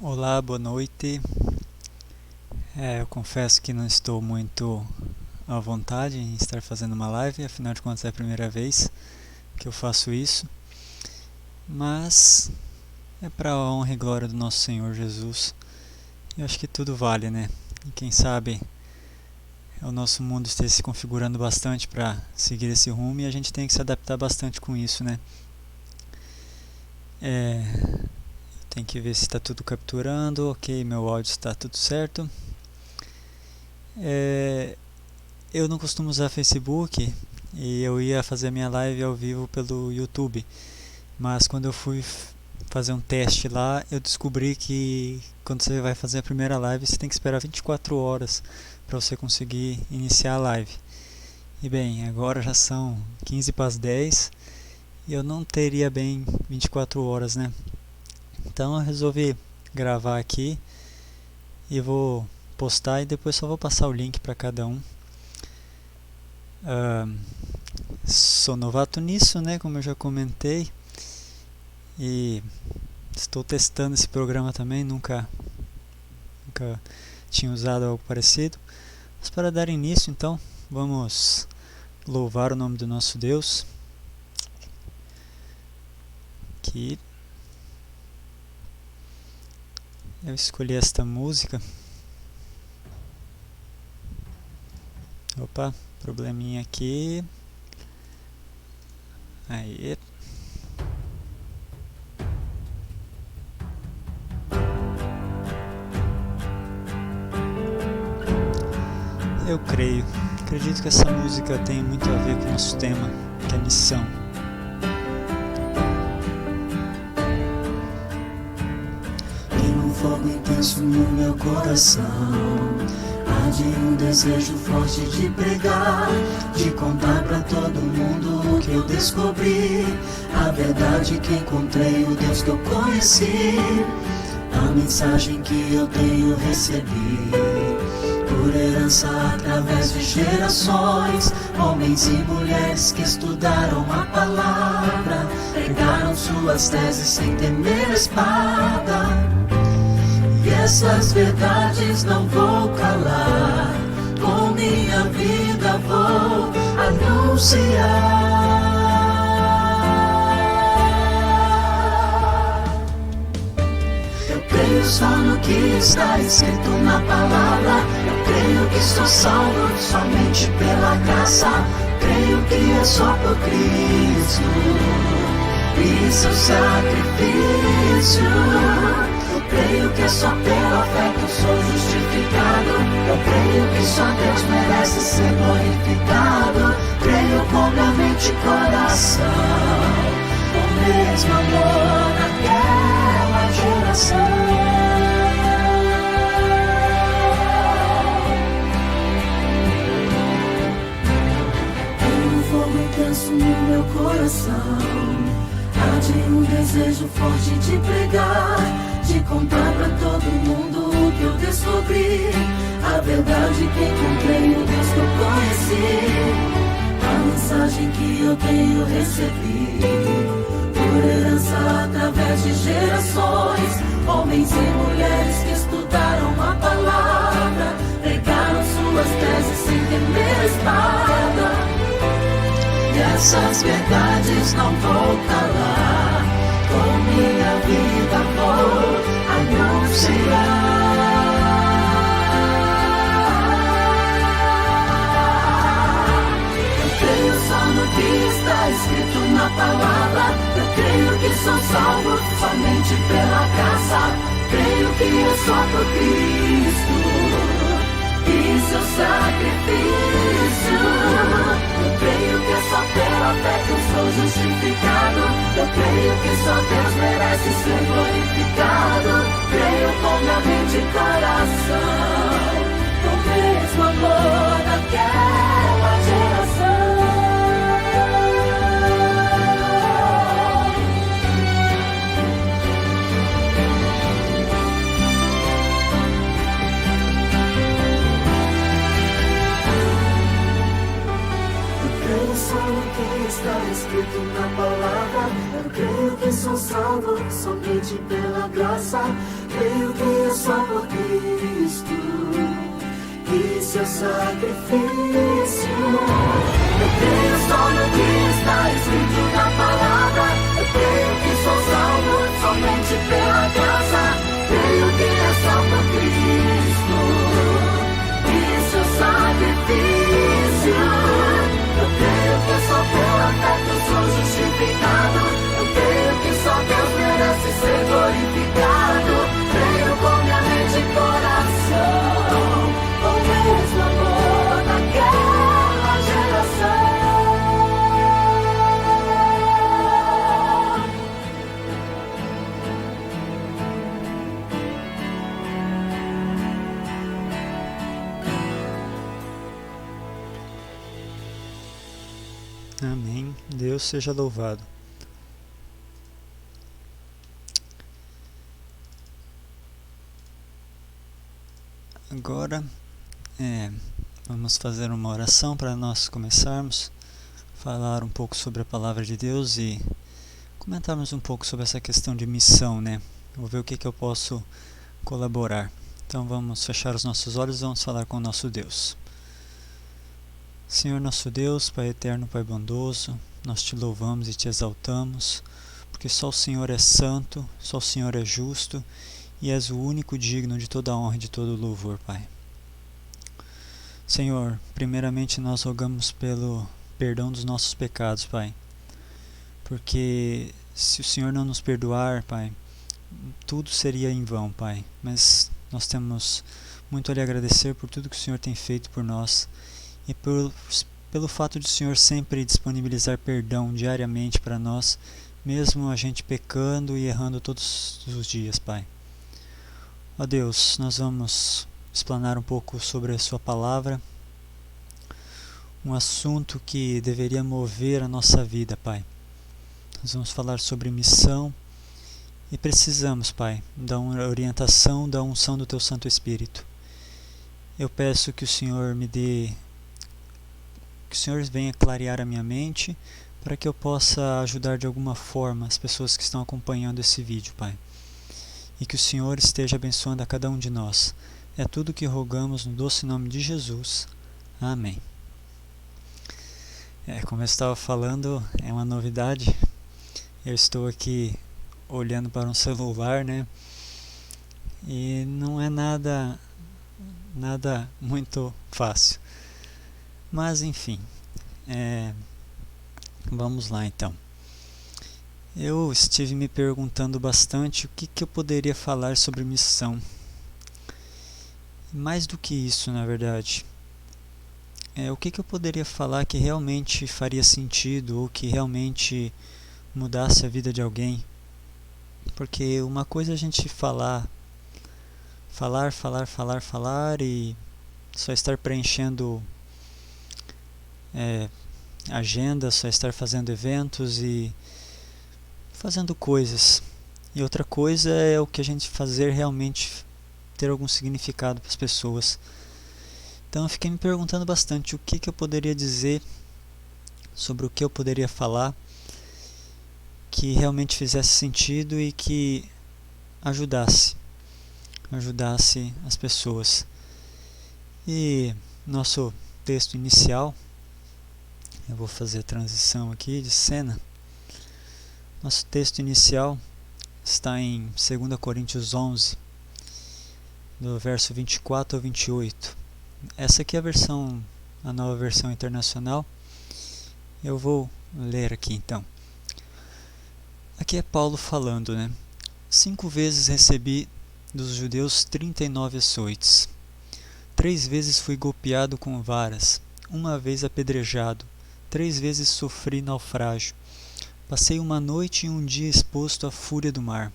Olá, boa noite. Eu confesso que não estou muito à vontade em estar fazendo uma live, afinal de contas é a primeira vez que eu faço isso, mas é para a honra e glória do nosso Senhor Jesus. Eu acho que tudo vale, né? E quem sabe o nosso mundo esteja se configurando bastante para seguir esse rumo e a gente tem que se adaptar bastante com isso, né? Tem que ver se está tudo capturando, ok, meu áudio está tudo certo. Eu não costumo usar Facebook e eu ia fazer a minha live ao vivo pelo YouTube, mas quando eu fui fazer um teste lá, eu descobri que quando você vai fazer a primeira live, você tem que esperar 24 horas para você conseguir iniciar a live. E bem, agora já são 15 para as 10 e eu não teria bem 24 horas, né? Então eu resolvi gravar aqui e vou postar e depois só vou passar o link para cada um. Sou novato nisso, né, como eu já comentei, e estou testando esse programa também, nunca tinha usado algo parecido. Mas para dar início, então, vamos louvar o nome do nosso Deus. Que eu escolhi esta música. Opa, probleminha aqui. Aí. Eu acredito que essa música tem muito a ver com o nosso tema, que é a missão. Tem um fogo intenso no meu coração, arde um desejo forte de pregar, de contar pra todo mundo o que eu descobri, a verdade que encontrei, o Deus que eu conheci, a mensagem que eu tenho recebido, por herança através de gerações, homens e mulheres que estudaram a palavra, pregaram suas teses sem temer a espada. E essas verdades não vou calar, com minha vida vou anunciar. Eu creio só no que está escrito na palavra, eu creio que sou salvo somente pela graça, creio que é só por Cristo e seu sacrifício. Eu creio que é só pela fé que eu sou justificado, eu creio que só Deus merece ser glorificado, creio com minha mente e coração, o mesmo amor naquela geração. Tem um fogo intenso no meu coração, arde um desejo forte de pregar, de contar pra todo mundo o que eu descobri, a verdade que encontrei, o Deus que eu conheci, a mensagem que eu tenho recebido, por herança através de gerações, homens e mulheres que estudaram a palavra, pregaram suas teses sem temer a espada. E essas verdades não vou calar, com minha vida vou anunciar. Eu creio só no que está escrito na palavra, eu creio que sou salvo somente pela graça, creio que é só por Cristo e seu sacrifício. Eu creio que é só pela fé que eu sou justificado, eu creio que só Deus merece ser glorificado, creio com minha mente e coração, o mesmo amor daquela geração. Só no que está escrito na palavra, eu creio que sou salvo somente pela graça. Creio que é só por Cristo e seu sacrifício. Eu creio só no que está escrito na palavra. Eu creio que sou salvo somente pela graça. Creio que é só por Cristo e seu sacrifício. Eu creio que só pela fé que eu sou justificado. Eu creio que só Deus merece ser glorificado. Creio com minha mente e coração, com o mesmo amor daquela geração. Amém. Deus seja louvado. Agora vamos fazer uma oração para nós começarmos a falar um pouco sobre a palavra de Deus e comentarmos um pouco sobre essa questão de missão, né? Vou ver o que eu posso colaborar. Então vamos fechar os nossos olhos e vamos falar com o nosso Deus. Senhor nosso Deus, Pai eterno, Pai bondoso, nós te louvamos e te exaltamos, porque só o Senhor é santo, só o Senhor é justo e és o único digno de toda a honra e de todo o louvor, Pai. Senhor, primeiramente nós rogamos pelo perdão dos nossos pecados, Pai, porque se o Senhor não nos perdoar, Pai, tudo seria em vão, Pai, mas nós temos muito a lhe agradecer por tudo que o Senhor tem feito por nós e pelo fato de o Senhor sempre disponibilizar perdão diariamente para nós, mesmo a gente pecando e errando todos os dias, Pai. Ó Deus, nós vamos explanar um pouco sobre a sua palavra, um assunto que deveria mover a nossa vida, Pai. Nós vamos falar sobre missão e precisamos, Pai, da orientação, da unção do Teu Santo Espírito. Eu peço que o Senhor que o Senhor venha clarear a minha mente para que eu possa ajudar de alguma forma as pessoas que estão acompanhando esse vídeo, Pai. E que o Senhor esteja abençoando a cada um de nós. É tudo que rogamos no doce nome de Jesus. Amém. Como eu estava falando, é uma novidade. Eu estou aqui olhando para um celular, né? E não é nada muito fácil. Mas enfim, vamos lá então. Eu estive me perguntando bastante o que eu poderia falar sobre missão. Mais do que isso, na verdade. O que eu poderia falar que realmente faria sentido ou que realmente mudasse a vida de alguém. Porque uma coisa é a gente falar e só estar preenchendo agenda, só estar fazendo eventos e fazendo coisas. E outra coisa é o que a gente fazer realmente ter algum significado para as pessoas. Então eu fiquei me perguntando bastante o que eu poderia dizer, sobre o que eu poderia falar que realmente fizesse sentido e que ajudasse as pessoas. E nosso texto inicial, eu vou fazer a transição aqui de cena. Nosso texto inicial está em 2 Coríntios 11, do verso 24 ao 28. Essa aqui é a nova versão internacional. Eu vou ler aqui então. Aqui é Paulo falando, né? 5 vezes recebi dos judeus 39 açoites. 3 vezes fui golpeado com varas. 1 vez apedrejado. 3 vezes sofri naufrágio. Passei 1 noite e 1 dia exposto à fúria do mar.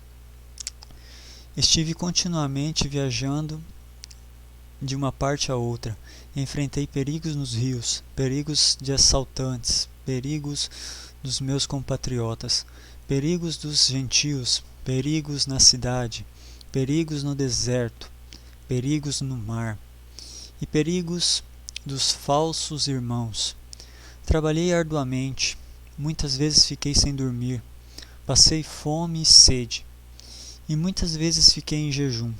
Estive continuamente viajando de uma parte a outra. Enfrentei perigos nos rios, perigos de assaltantes, perigos dos meus compatriotas, perigos dos gentios, perigos na cidade, perigos no deserto, perigos no mar e perigos dos falsos irmãos. Trabalhei arduamente, muitas vezes fiquei sem dormir. passei fome e sede, e muitas vezes fiquei em jejum.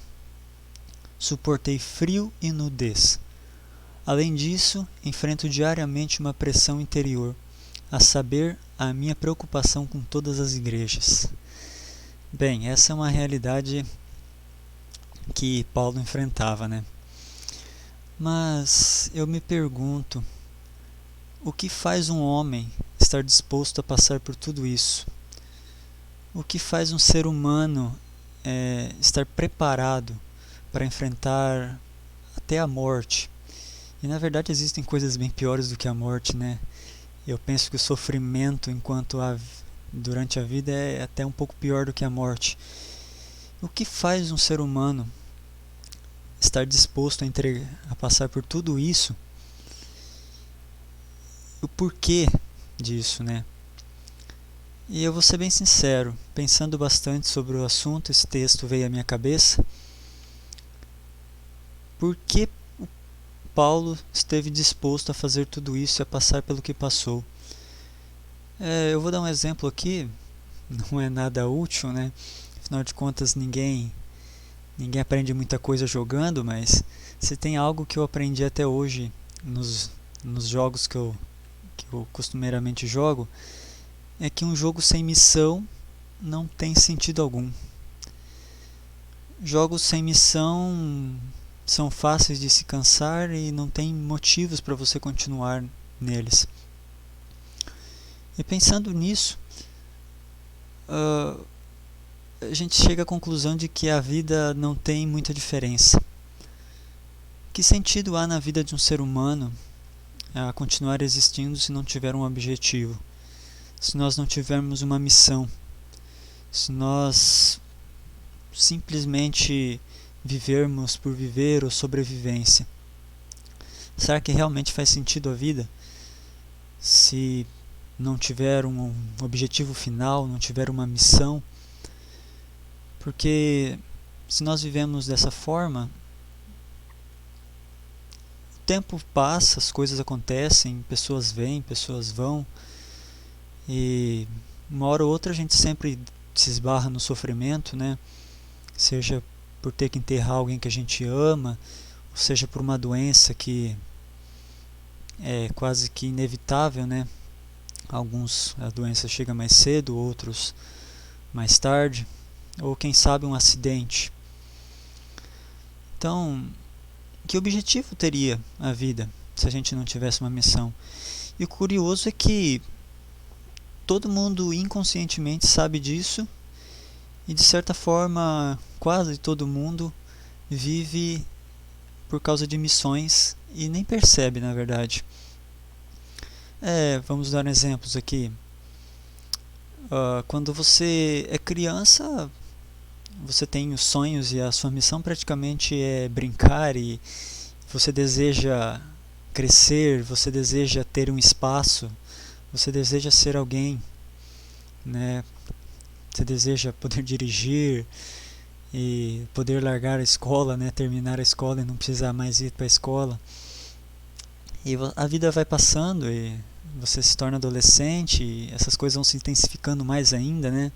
Suportei frio e nudez. Além disso, enfrento diariamente uma pressão interior, a saber, a minha preocupação com todas as igrejas. Bem, essa é uma realidade que Paulo enfrentava, né? Mas eu me pergunto, o que faz um homem estar disposto a passar por tudo isso? O que faz um ser humano estar preparado para enfrentar até a morte? E na verdade existem coisas bem piores do que a morte, né? Eu penso que o sofrimento durante a vida é até um pouco pior do que a morte. O que faz um ser humano estar disposto a passar por tudo isso? O porquê disso, né? E eu vou ser bem sincero, pensando bastante sobre o assunto, esse texto veio à minha cabeça. Por que Paulo esteve disposto a fazer tudo isso e a passar pelo que passou? Eu vou dar um exemplo aqui, não é nada útil, né? Afinal de contas, ninguém aprende muita coisa jogando, mas se tem algo que eu aprendi até hoje nos jogos que eu costumeiramente jogo, é que um jogo sem missão não tem sentido algum. Jogos sem missão são fáceis de se cansar e não tem motivos para você continuar neles. E pensando nisso, a gente chega à conclusão de que a vida não tem muita diferença. Que sentido há na vida de um ser humano a continuar existindo se não tiver um objetivo? Se nós não tivermos uma missão? Se nós simplesmente vivermos por viver ou sobrevivência? Será que realmente faz sentido a vida se não tiver um objetivo final, não tiver uma missão? Porque se nós vivemos dessa forma, o tempo passa, as coisas acontecem, pessoas vêm, pessoas vão, e uma hora ou outra a gente sempre se esbarra no sofrimento, né? Seja por ter que enterrar alguém que a gente ama, ou seja por uma doença que é quase que inevitável, né? A doença chega mais cedo, outros mais tarde, ou quem sabe um acidente. Então, que objetivo teria a vida se a gente não tivesse uma missão? E o curioso é que todo mundo inconscientemente sabe disso, e de certa forma quase todo mundo vive por causa de missões e nem percebe, na verdade. Vamos dar exemplos aqui. Quando você é criança, você tem os sonhos e a sua missão praticamente é brincar, e você deseja crescer, você deseja ter um espaço, você deseja ser alguém, né? Você deseja poder dirigir e poder largar a escola, né? Terminar a escola e não precisar mais ir para a escola. E a vida vai passando e você se torna adolescente e essas coisas vão se intensificando mais ainda, né?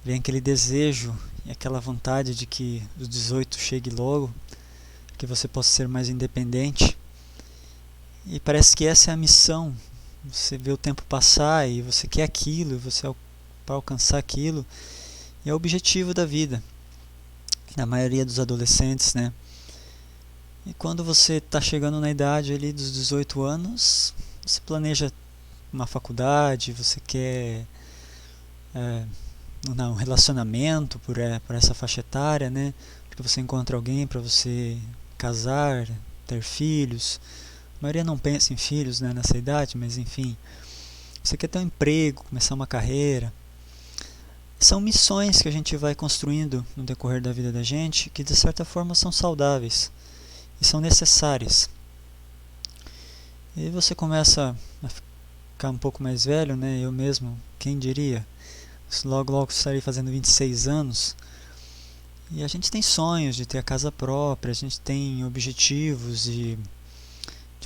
Vem aquele desejo e aquela vontade de que os 18 chegue logo, que você possa ser mais independente. E parece que essa é a missão. Você vê o tempo passar e você quer aquilo, para alcançar aquilo, e é o objetivo da vida, da maioria dos adolescentes, né? E quando você está chegando na idade ali dos 18 anos, você planeja uma faculdade, você quer um relacionamento por essa faixa etária, né? Porque você encontra alguém para você casar, ter filhos. A maioria não pensa em filhos, né, nessa idade, mas enfim. Você quer ter um emprego, começar uma carreira. São missões que a gente vai construindo no decorrer da vida da gente, que de certa forma são saudáveis e são necessárias. E você começa a ficar um pouco mais velho, né? Eu mesmo, quem diria? Logo estarei fazendo 26 anos. E a gente tem sonhos de ter a casa própria, a gente tem objetivos de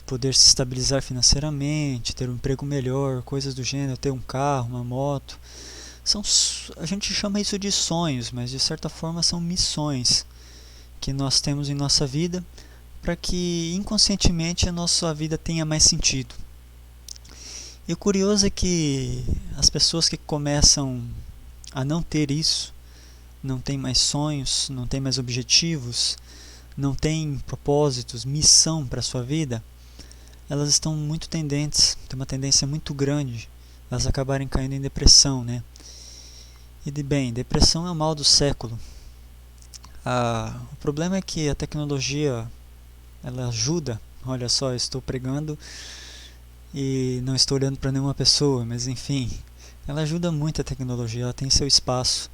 poder se estabilizar financeiramente, ter um emprego melhor, coisas do gênero, ter um carro, uma moto. a gente chama isso de sonhos, mas de certa forma são missões que nós temos em nossa vida para que inconscientemente a nossa vida tenha mais sentido. E o curioso é que as pessoas que começam a não ter isso, não têm mais sonhos, não têm mais objetivos, não têm propósitos, missão para a sua vida, elas estão muito tendentes, tem uma tendência muito grande, elas acabarem caindo em depressão, né? E depressão é o mal do século. O problema é que a tecnologia, ela ajuda. Olha só, eu estou pregando e não estou olhando para nenhuma pessoa, mas enfim, ela ajuda muito, a tecnologia, ela tem seu espaço,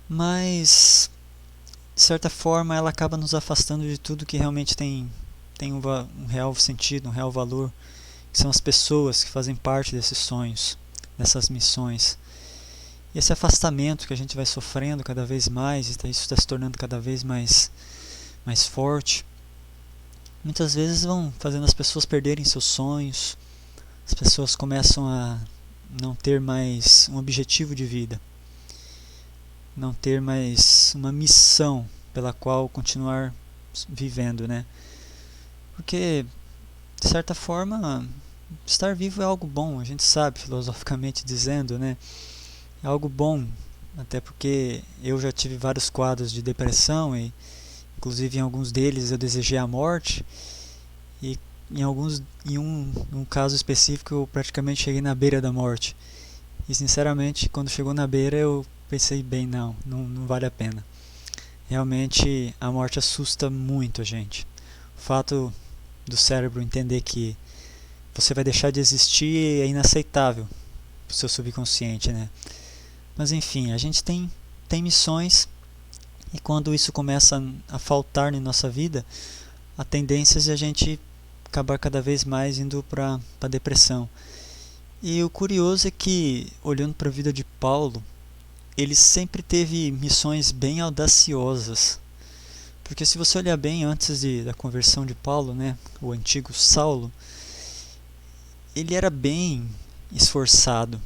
mas de certa forma ela acaba nos afastando de tudo que realmente tem um real sentido, um real valor, que são as pessoas que fazem parte desses sonhos, dessas missões. E esse afastamento que a gente vai sofrendo cada vez mais, isso está se tornando cada vez mais forte, muitas vezes vão fazendo as pessoas perderem seus sonhos, as pessoas começam a não ter mais um objetivo de vida, não ter mais uma missão pela qual continuar vivendo, né? Porque, de certa forma, estar vivo é algo bom, a gente sabe, filosoficamente dizendo, né? É algo bom, até porque eu já tive vários quadros de depressão e inclusive em alguns deles eu desejei a morte, e em um caso específico eu praticamente cheguei na beira da morte. E sinceramente, quando chegou na beira eu pensei, não vale a pena. Realmente a morte assusta muito a gente. O fato do cérebro entender que você vai deixar de existir é inaceitável para o seu subconsciente, né? Mas enfim, a gente tem missões, e quando isso começa a faltar na nossa vida, a tendência é a gente acabar cada vez mais indo para a depressão. E o curioso é que, olhando para a vida de Paulo, ele sempre teve missões bem audaciosas. Porque se você olhar bem, antes da conversão de Paulo, né, o antigo Saulo, ele era bem esforçado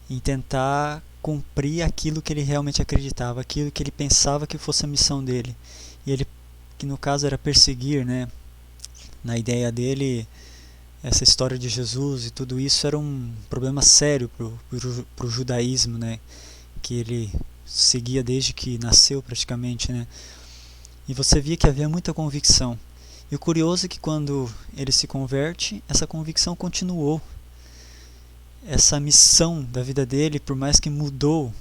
em tentar cumprir aquilo que ele realmente acreditava, aquilo que ele pensava que fosse a missão dele. E ele, que no caso era perseguir, né, na ideia dele, essa história de Jesus e tudo isso era um problema sério pro judaísmo, né, que ele seguia desde que nasceu praticamente, né. E você via que havia muita convicção. E o curioso é que quando ele se converte, essa convicção continuou. Essa missão da vida dele, por mais que mudou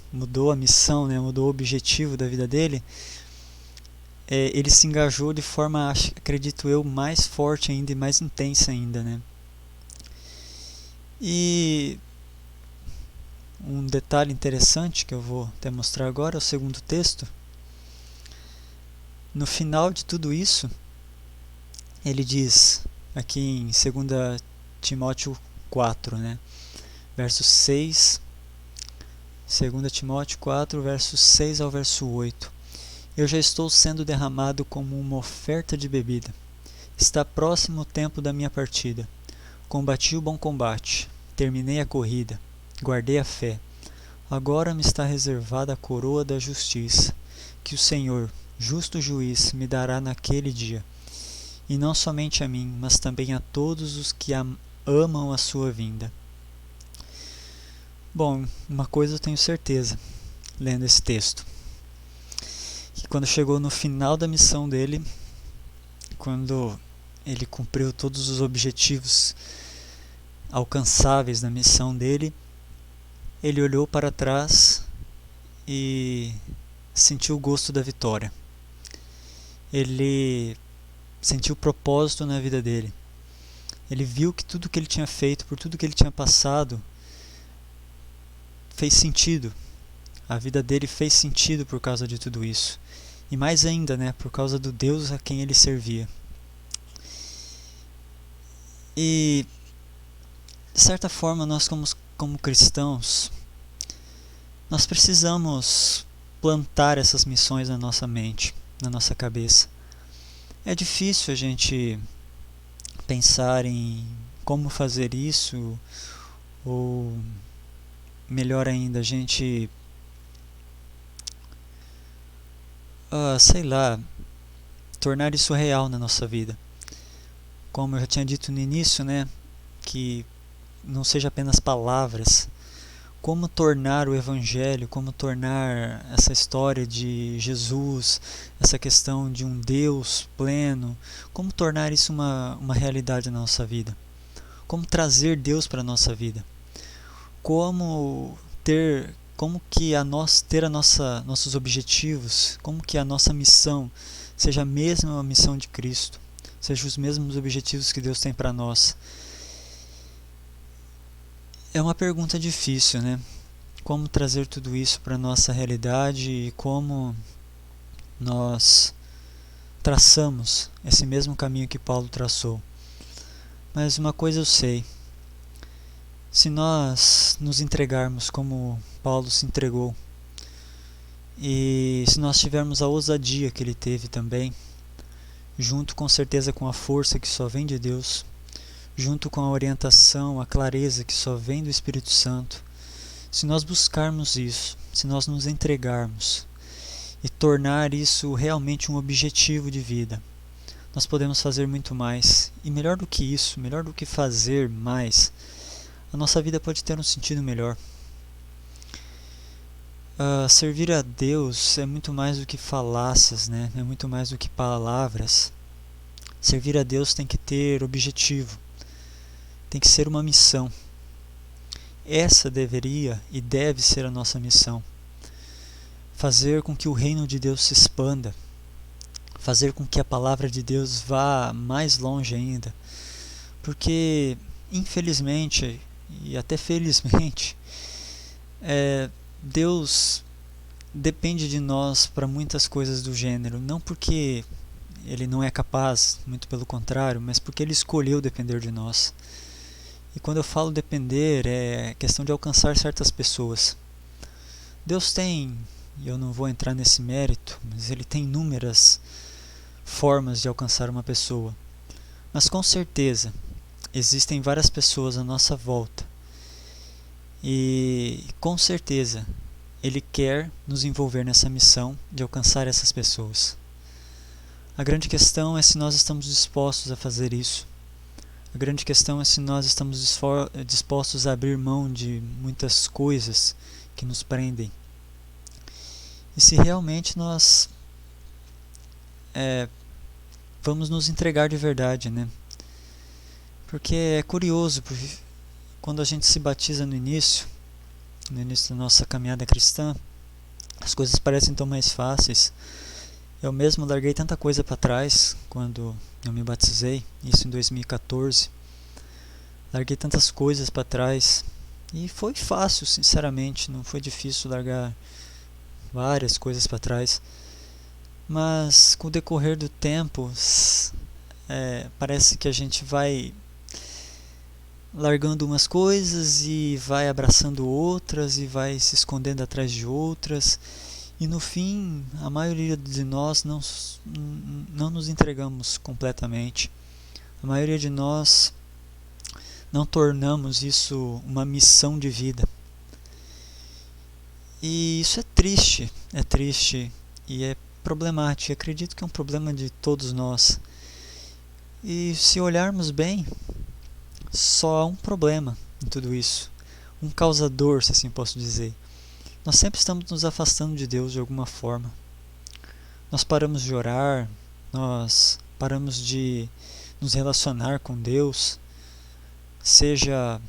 a missão, né, mudou o objetivo da vida dele, ele se engajou de forma, acredito eu, mais forte ainda e mais intensa ainda, né. E um detalhe interessante que eu vou até mostrar agora é o segundo texto. No final de tudo isso, ele diz aqui em 2 Timóteo 4, né, verso 6, 2 Timóteo 4, verso 6 ao verso 8. Eu já estou sendo derramado como uma oferta de bebida. Está próximo o tempo da minha partida. Combati o bom combate, terminei a corrida, guardei a fé. Agora me está reservada a coroa da justiça, que o Senhor, justo juiz, me dará naquele dia. E não somente a mim, mas também a todos os que amam a sua vinda. Bom, uma coisa eu tenho certeza, lendo esse texto, que quando chegou no final da missão dele, quando ele cumpriu todos os objetivos alcançáveis da missão dele, ele olhou para trás e sentiu o gosto da vitória. Ele sentiu propósito na vida dele. Ele viu que tudo que ele tinha feito, por tudo que ele tinha passado, fez sentido. A vida dele fez sentido por causa de tudo isso. E mais ainda, né, por causa do Deus a quem ele servia. E, de certa forma, nós como cristãos, nós precisamos plantar essas missões na nossa mente, na nossa cabeça. É difícil a gente pensar em como fazer isso, ou melhor ainda, a gente, sei lá, tornar isso real na nossa vida. Como eu já tinha dito no início, né, que não seja apenas palavras. Como tornar o Evangelho, como tornar essa história de Jesus, essa questão de um Deus pleno, como tornar isso uma realidade na nossa vida. Como trazer Deus para a nossa vida. Como ter nossos objetivos, como que a nossa missão seja a mesma missão de Cristo, seja os mesmos objetivos que Deus tem para nós. É uma pergunta difícil, né? Como trazer tudo isso para a nossa realidade e como nós traçamos esse mesmo caminho que Paulo traçou. Mas uma coisa eu sei, se nós nos entregarmos como Paulo se entregou, e se nós tivermos a ousadia que ele teve também, junto com certeza com a força que só vem de Deus, junto com a orientação, a clareza que só vem do Espírito Santo, se nós buscarmos isso, se nós nos entregarmos e tornar isso realmente um objetivo de vida, nós podemos fazer muito mais. E melhor do que isso, melhor do que fazer mais, a nossa vida pode ter um sentido melhor. Servir a Deus é muito mais do que falácias, né? É muito mais do que palavras. Servir a Deus tem que ter objetivo, tem que ser uma missão. Essa deveria e deve ser a nossa missão. Fazer com que o reino de Deus se expanda, fazer com que a palavra de Deus vá mais longe ainda, porque infelizmente e até felizmente Deus depende de nós para muitas coisas do gênero, não porque Ele não é capaz, muito pelo contrário, mas porque Ele escolheu depender de nós. E quando eu falo depender, é questão de alcançar certas pessoas. Deus tem, e eu não vou entrar nesse mérito, mas Ele tem inúmeras formas de alcançar uma pessoa. Mas com certeza, existem várias pessoas à nossa volta. E com certeza, Ele quer nos envolver nessa missão de alcançar essas pessoas. A grande questão é se nós estamos dispostos a fazer isso. A grande questão é se nós estamos dispostos a abrir mão de muitas coisas que nos prendem. E se realmente nós vamos nos entregar de verdade, né? Porque é curioso, porque quando a gente se batiza no início da nossa caminhada cristã, as coisas parecem tão mais fáceis. Eu mesmo larguei tanta coisa para trás quando eu me batizei, isso em 2014. Larguei tantas coisas para trás e foi fácil, sinceramente, não foi difícil largar várias coisas para trás. Mas com o decorrer do tempo, parece que a gente vai largando umas coisas e vai abraçando outras e vai se escondendo atrás de outras. E no fim, a maioria de nós não nos entregamos completamente. A maioria de nós não tornamos isso uma missão de vida. E isso é triste e é problemático. Eu acredito que é um problema de todos nós. E se olharmos bem, só há um problema em tudo isso. Um causador, se assim posso dizer. Nós sempre estamos nos afastando de Deus de alguma forma. Nós paramos de orar, nós paramos de nos relacionar com Deus, seja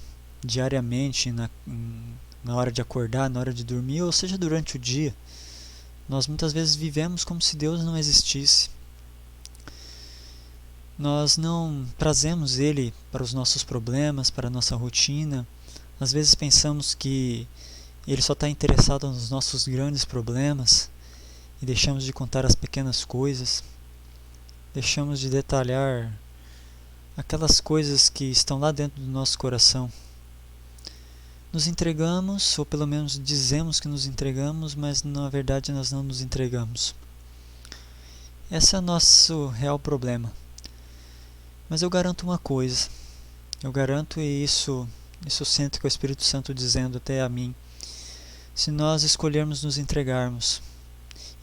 diariamente, na hora de acordar, na hora de dormir, ou seja durante o dia. Nós muitas vezes vivemos como se Deus não existisse. Nós não trazemos Ele para os nossos problemas, para a nossa rotina. Às vezes pensamos que Ele só está interessado nos nossos grandes problemas e deixamos de contar as pequenas coisas, deixamos de detalhar aquelas coisas que estão lá dentro do nosso coração. Nos entregamos, ou pelo menos dizemos que nos entregamos, mas na verdade nós não nos entregamos. Esse é o nosso real problema. Mas eu garanto uma coisa, eu garanto, e isso eu sinto que é o Espírito Santo dizendo até a mim, Se nós escolhermos nos entregarmos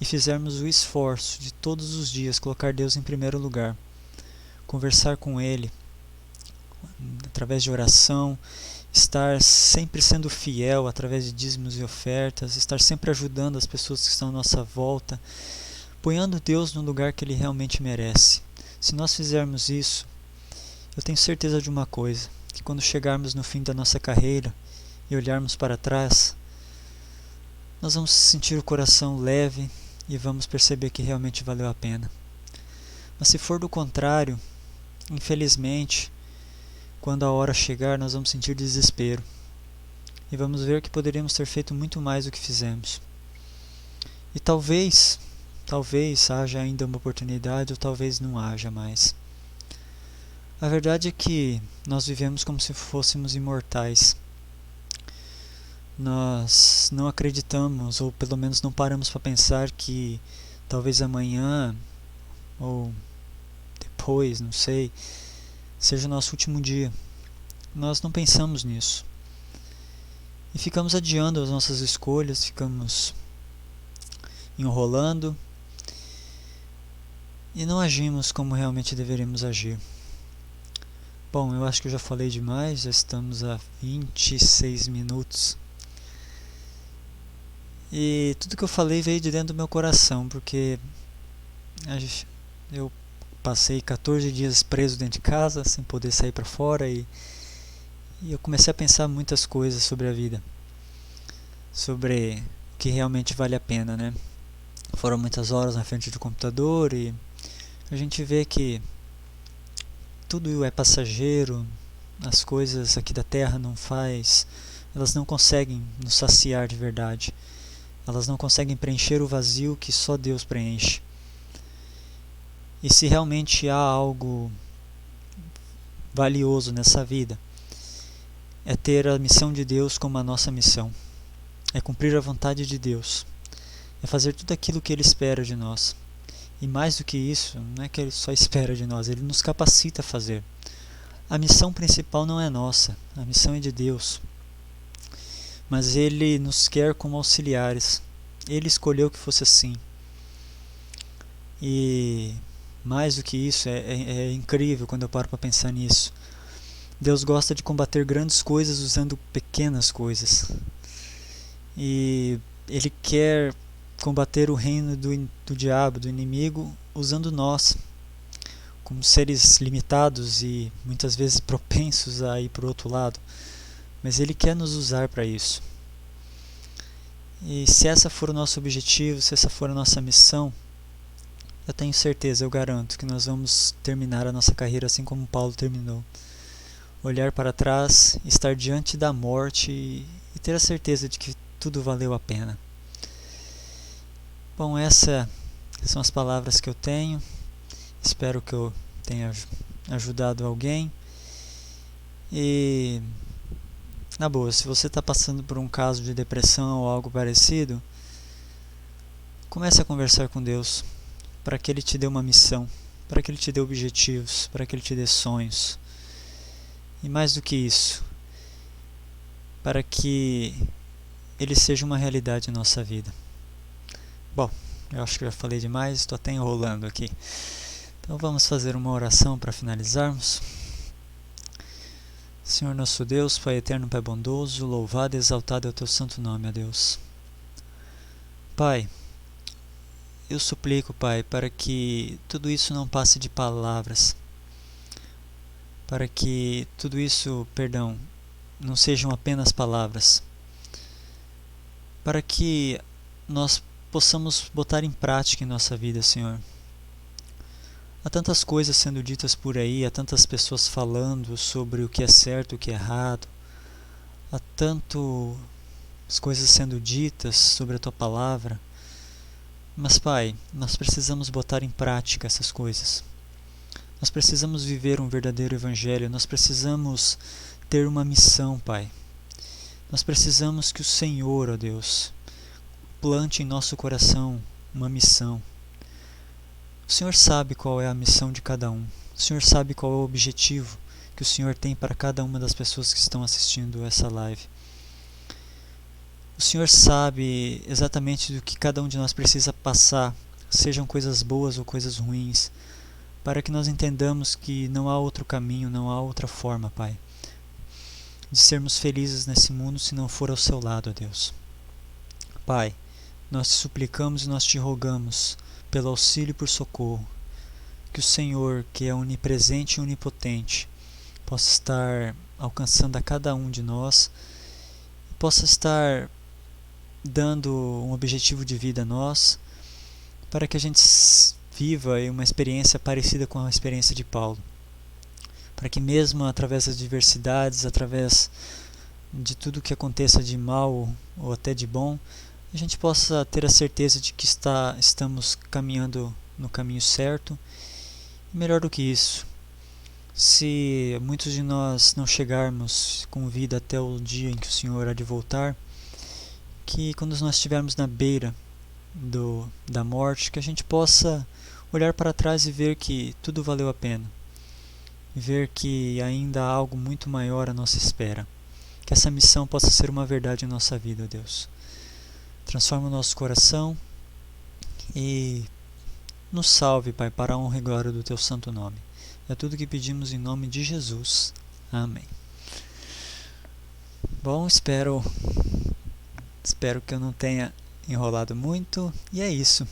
e fizermos o esforço de todos os dias colocar Deus em primeiro lugar, conversar com Ele através de oração, estar sempre sendo fiel através de dízimos e ofertas, estar sempre ajudando as pessoas que estão à nossa volta, ponhando Deus no lugar que Ele realmente merece. Se nós fizermos isso, eu tenho certeza de uma coisa, que quando chegarmos no fim da nossa carreira e olharmos para trás, nós vamos sentir o coração leve e vamos perceber que realmente valeu a pena. Mas se for do contrário, infelizmente, quando a hora chegar, nós vamos sentir desespero e vamos ver que poderíamos ter feito muito mais do que fizemos. E talvez haja ainda uma oportunidade ou talvez não haja mais. A verdade é que nós vivemos como se fôssemos imortais. Nós não acreditamos, ou pelo menos não paramos para pensar que talvez amanhã ou depois, não sei, seja o nosso último dia. Nós não pensamos nisso. E ficamos adiando as nossas escolhas, ficamos enrolando e não agimos como realmente deveríamos agir. Bom, eu acho que eu já falei demais, já estamos a 26 minutos. E tudo que eu falei veio de dentro do meu coração, porque eu passei 14 dias preso dentro de casa, sem poder sair para fora, e eu comecei a pensar muitas coisas sobre a vida, sobre o que realmente vale a pena, né? Foram muitas horas na frente do computador e a gente vê que tudo é passageiro, as coisas aqui da Terra elas não conseguem nos saciar de verdade, elas não conseguem preencher o vazio que só Deus preenche. E se realmente há algo valioso nessa vida, é ter a missão de Deus como a nossa missão, é cumprir a vontade de Deus, é fazer tudo aquilo que Ele espera de nós. E mais do que isso, não é que Ele só espera de nós, Ele nos capacita a fazer. A missão principal não é nossa, a missão é de Deus. Mas Ele nos quer como auxiliares. Ele escolheu que fosse assim. E mais do que isso, é incrível quando eu paro para pensar nisso. Deus gosta de combater grandes coisas usando pequenas coisas. E Ele quer combater o reino do diabo, do inimigo, usando nós, como seres limitados e muitas vezes propensos a ir para o outro lado. Mas Ele quer nos usar para isso. E se essa for o nosso objetivo, se essa for a nossa missão, eu tenho certeza, eu garanto, que nós vamos terminar a nossa carreira assim como Paulo terminou. Olhar para trás, estar diante da morte e ter a certeza de que tudo valeu a pena. Bom, essas são as palavras que eu tenho. Espero que eu tenha ajudado alguém. E, na boa, se você está passando por um caso de depressão ou algo parecido, comece a conversar com Deus, para que Ele te dê uma missão, para que Ele te dê objetivos, para que Ele te dê sonhos. E mais do que isso, para que Ele seja uma realidade em nossa vida. Bom, eu acho que eu já falei demais, estou até enrolando aqui. Então vamos fazer uma oração para finalizarmos. Senhor nosso Deus, Pai eterno, Pai bondoso, louvado e exaltado é o Teu santo nome, ó Deus. Pai, eu suplico, Pai, para que tudo isso não passe de palavras, para que tudo isso, não sejam apenas palavras, para que nós possamos botar em prática em nossa vida, Senhor. Há tantas coisas sendo ditas por aí, há tantas pessoas falando sobre o que é certo e o que é errado, há tantas coisas sendo ditas sobre a Tua palavra, mas, Pai, nós precisamos botar em prática essas coisas. Nós precisamos viver um verdadeiro evangelho, nós precisamos ter uma missão, Pai. Nós precisamos que o Senhor, ó Deus, plante em nosso coração uma missão. O Senhor sabe qual é a missão de cada um. O Senhor sabe qual é o objetivo que o Senhor tem para cada uma das pessoas que estão assistindo essa live. O O Senhor sabe exatamente do que cada um de nós precisa passar, sejam coisas boas ou coisas ruins, para que nós entendamos que não há outro caminho, não há outra forma, Pai, de sermos felizes nesse mundo se não for ao seu lado, ó Deus. Pai, nós te suplicamos e nós te rogamos pelo auxílio e por socorro, que o Senhor, que é onipresente e onipotente, possa estar alcançando a cada um de nós, possa estar dando um objetivo de vida a nós, para que a gente viva uma experiência parecida com a experiência de Paulo, para que mesmo através das diversidades, através de tudo que aconteça de mal ou até de bom, a gente possa ter a certeza de que estamos caminhando no caminho certo. E melhor do que isso, se muitos de nós não chegarmos com vida até o dia em que o Senhor há de voltar, que quando nós estivermos na beira da morte, que a gente possa olhar para trás e ver que tudo valeu a pena, e ver que ainda há algo muito maior à nossa espera, que essa missão possa ser uma verdade em nossa vida, Deus. Transforma o nosso coração e nos salve, Pai, para a honra e glória do Teu santo nome. É tudo que pedimos em nome de Jesus. Amém. Bom, espero que eu não tenha enrolado muito, e é isso.